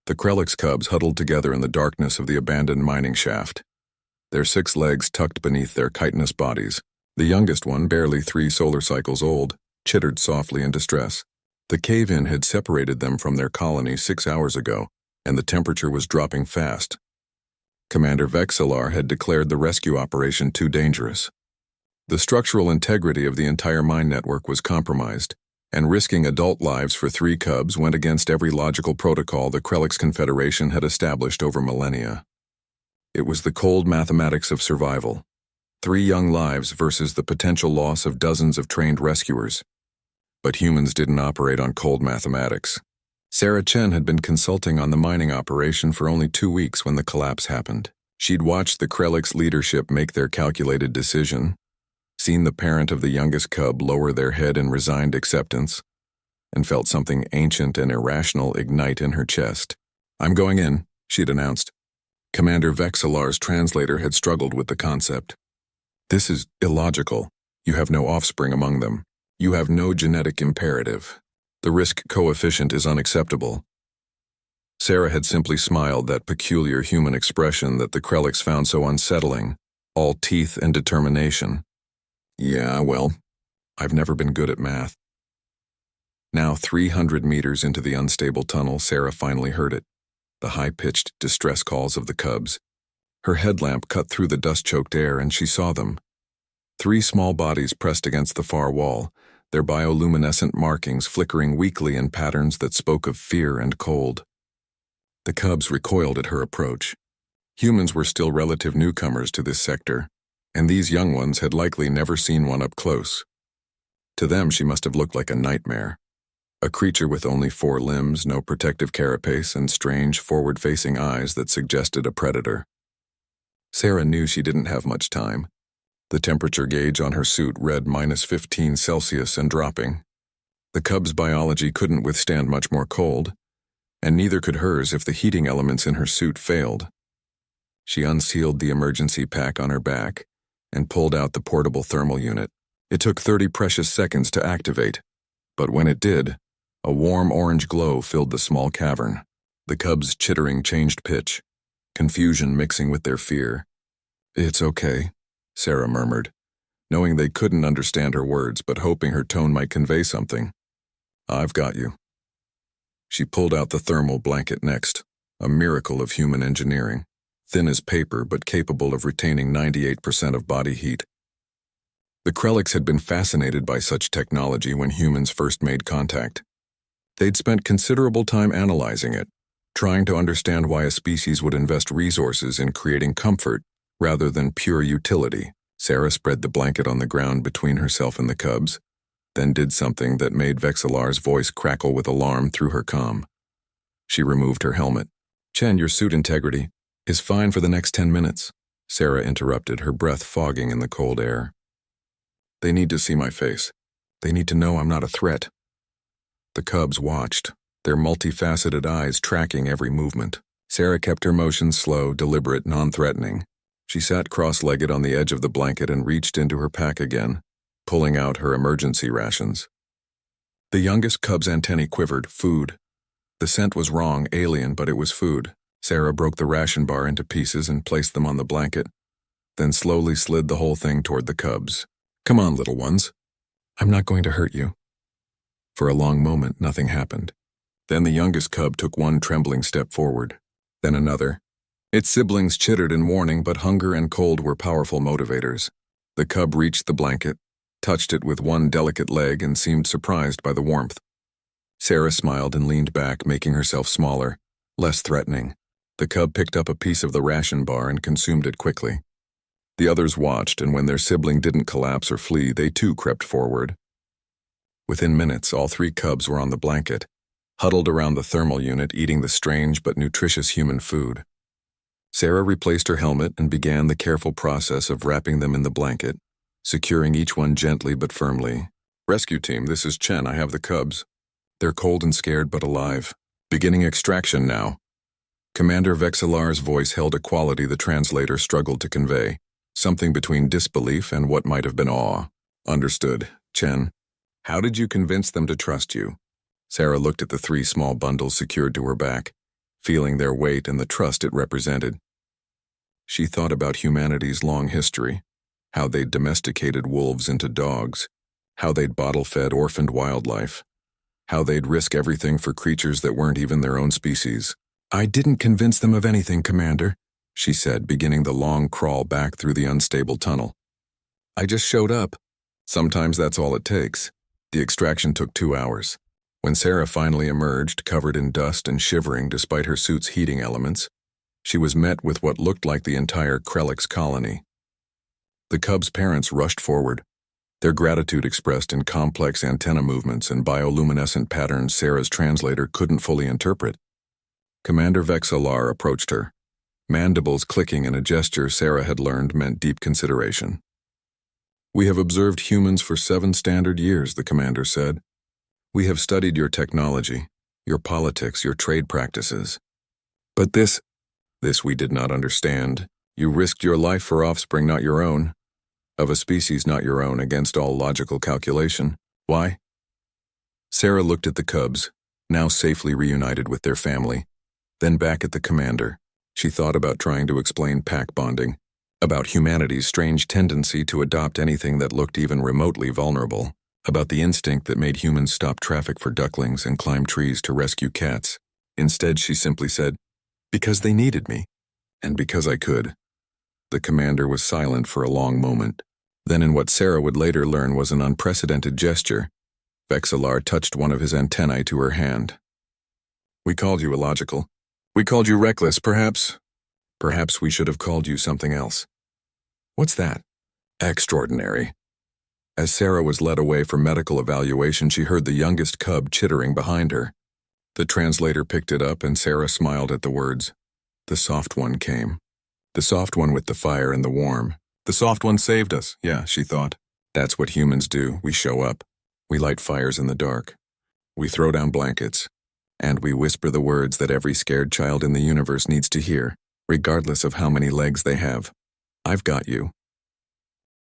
The Krelix cubs huddled together in the darkness of the abandoned mining shaft, their 6 legs tucked beneath their chitinous bodies. The youngest one, barely 3 solar cycles old, chittered softly in distress. The cave-in had separated them from their colony 6 hours ago, and the temperature was dropping fast. Commander Vexillar had declared the rescue operation too dangerous. The structural integrity of the entire mine network was compromised, and risking adult lives for 3 cubs went against every logical protocol the Krelix Confederation had established over millennia. It was the cold mathematics of survival. 3 young lives versus the potential loss of dozens of trained rescuers. But humans didn't operate on cold mathematics. Sarah Chen had been consulting on the mining operation for only 2 weeks when the collapse happened. She'd watched the Krelix leadership make their calculated decision, seen the parent of the youngest cub lower their head in resigned acceptance, and felt something ancient and irrational ignite in her chest. "I'm going in," she'd announced. Commander Vexillar's translator had struggled with the concept. "This is illogical. You have no offspring among them. You have no genetic imperative. The risk coefficient is unacceptable." Sarah had simply smiled, that peculiar human expression that the Krelix found so unsettling, all teeth and determination. "Yeah, well, I've never been good at math." Now 300 meters into the unstable tunnel, Sarah finally heard it, the high-pitched distress calls of the cubs. Her headlamp cut through the dust-choked air, and she saw them. 3 small bodies pressed against the far wall, their bioluminescent markings flickering weakly in patterns that spoke of fear and cold. The cubs recoiled at her approach. Humans were still relative newcomers to this sector, and these young ones had likely never seen one up close. To them, she must have looked like a nightmare. A creature with only 4 limbs, no protective carapace, and strange, forward-facing eyes that suggested a predator. Sarah knew she didn't have much time. The temperature gauge on her suit read -15 Celsius and dropping. The cub's biology couldn't withstand much more cold, and neither could hers if the heating elements in her suit failed. She unsealed the emergency pack on her back and pulled out the portable thermal unit. It took 30 precious seconds to activate, but when it did, a warm orange glow filled the small cavern. The cubs' chittering changed pitch, confusion mixing with their fear. "It's okay," Sarah murmured, knowing they couldn't understand her words but hoping her tone might convey something. "I've got you." She pulled out the thermal blanket next, a miracle of human engineering, thin as paper but capable of retaining 98% of body heat. The Krelix had been fascinated by such technology when humans first made contact. They'd spent considerable time analyzing it, trying to understand why a species would invest resources in creating comfort rather than pure utility. Sarah spread the blanket on the ground between herself and the cubs, then did something that made Vexillar's voice crackle with alarm through her comm. She removed her helmet. "Chen, your suit integrity is fine for the next 10 minutes, Sarah interrupted, her breath fogging in the cold air. "They need to see my face. They need to know I'm not a threat." The cubs watched, their multifaceted eyes tracking every movement. Sarah kept her motion slow, deliberate, non-threatening. She sat cross-legged on the edge of the blanket and reached into her pack again, pulling out her emergency rations. The youngest cub's antennae quivered. Food. The scent was wrong, alien, but it was food. Sarah broke the ration bar into pieces and placed them on the blanket, then slowly slid the whole thing toward the cubs. "Come on, little ones. I'm not going to hurt you." For a long moment, nothing happened. Then the youngest cub took one trembling step forward, then another. Its siblings chittered in warning, but hunger and cold were powerful motivators. The cub reached the blanket, touched it with one delicate leg, and seemed surprised by the warmth. Sarah smiled and leaned back, making herself smaller, less threatening. The cub picked up a piece of the ration bar and consumed it quickly. The others watched, and when their sibling didn't collapse or flee, they too crept forward. Within minutes, all 3 cubs were on the blanket, huddled around the thermal unit, eating the strange but nutritious human food. Sarah replaced her helmet and began the careful process of wrapping them in the blanket, securing each one gently but firmly. "Rescue team, this is Chen. I have the cubs. They're cold and scared but alive. Beginning extraction now." Commander Vexillar's voice held a quality the translator struggled to convey, something between disbelief and what might have been awe. "Understood, Chen. How did you convince them to trust you?" Sarah looked at the 3 small bundles secured to her back. feeling their weight and the trust it represented. She thought about humanity's long history, how they'd domesticated wolves into dogs, how they'd bottle-fed orphaned wildlife, how they'd risk everything for creatures that weren't even their own species. "I didn't convince them of anything, Commander," she said, beginning the long crawl back through the unstable tunnel. "I just showed up." Sometimes that's all it takes. The extraction took 2 hours. When Sarah finally emerged, covered in dust and shivering despite her suit's heating elements, she was met with what looked like the entire Krelix colony. The cub's parents rushed forward, their gratitude expressed in complex antenna movements and bioluminescent patterns Sarah's translator couldn't fully interpret. Commander Vexalar approached her, mandibles clicking in a gesture Sarah had learned meant deep consideration. "We have observed humans for 7 standard years," the commander said. "We have studied your technology, your politics, your trade practices. But this we did not understand. You risked your life for offspring not your own, of a species not your own, against all logical calculation. Why?" Sarah looked at the cubs, now safely reunited with their family, then back at the commander. She thought about trying to explain pack bonding, about humanity's strange tendency to adopt anything that looked even remotely vulnerable, about the instinct that made humans stop traffic for ducklings and climb trees to rescue cats. Instead, she simply said, "Because they needed me, and because I could." The commander was silent for a long moment. Then, in what Sarah would later learn was an unprecedented gesture, Vexalar touched one of his antennae to her hand. "We called you illogical. We called you reckless, perhaps. Perhaps we should have called you something else." "What's that?" "Extraordinary." As Sarah was led away for medical evaluation, she heard the youngest cub chittering behind her. The translator picked it up and Sarah smiled at the words. The soft one came. The soft one with the fire and the warm. The soft one saved us, yeah, she thought. That's what humans do. We show up. We light fires in the dark. We throw down blankets. And we whisper the words that every scared child in the universe needs to hear, regardless of how many legs they have. "I've got you."